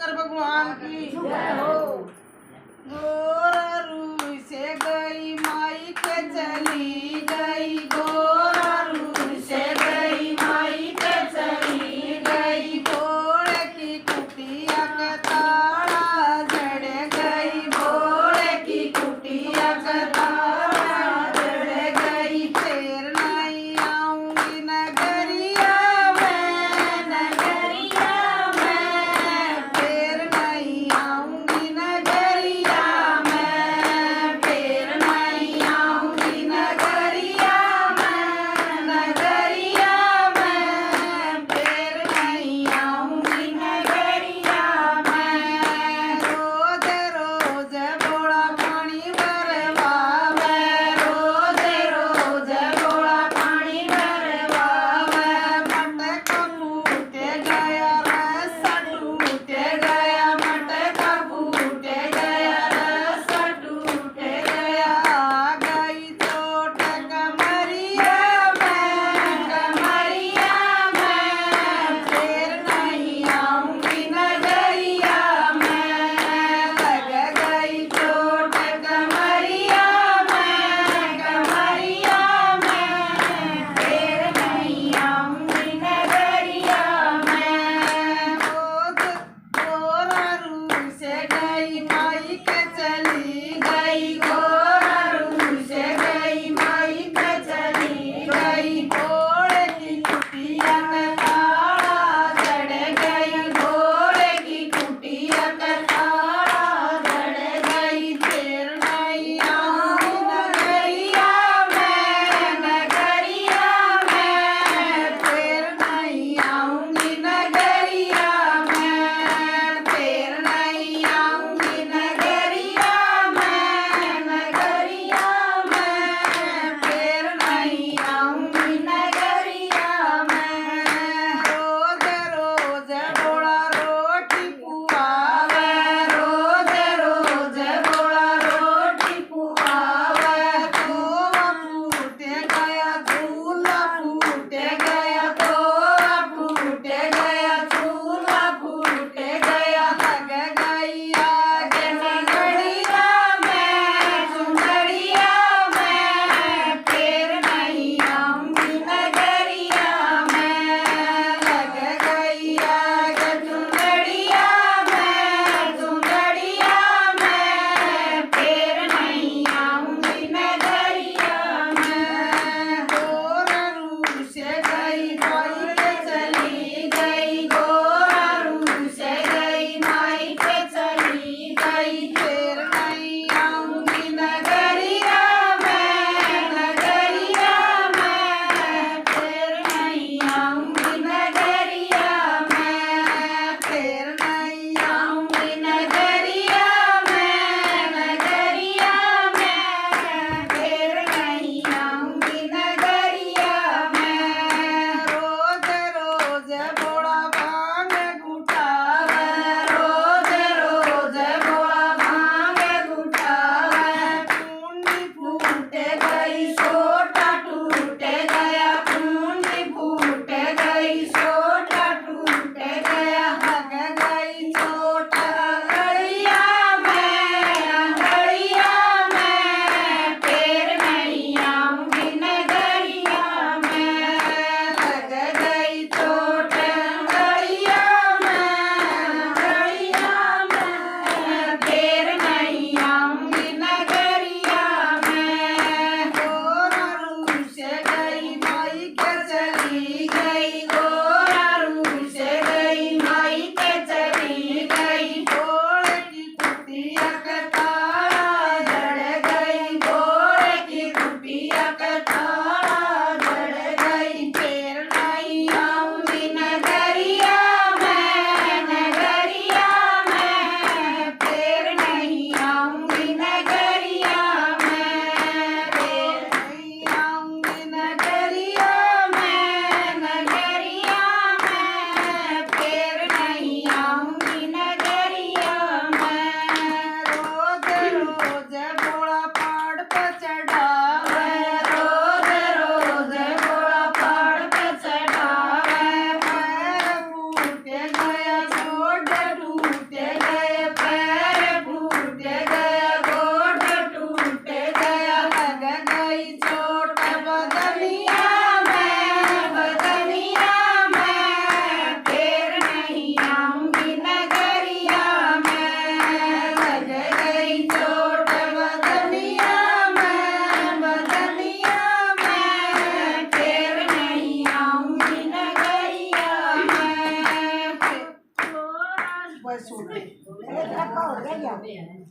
शंकर भगवान की जय हो। गोरा रूई से गई माई के चली गई, गोरा रूई से गई माई के चली गई। घोड़े की कुटिया का ताड़ा जड़ गई, घोड़े की कुटिया का ताड़ा जड़ गई। फिर नहीं आऊंगी नगरिया में, नगरिया में, फिर नहीं आऊंगी नगरिया में, फिर नहीं आऊंगी नगरिया में, नगरिया में, फिर नहीं आऊंगी नगरिया में। બે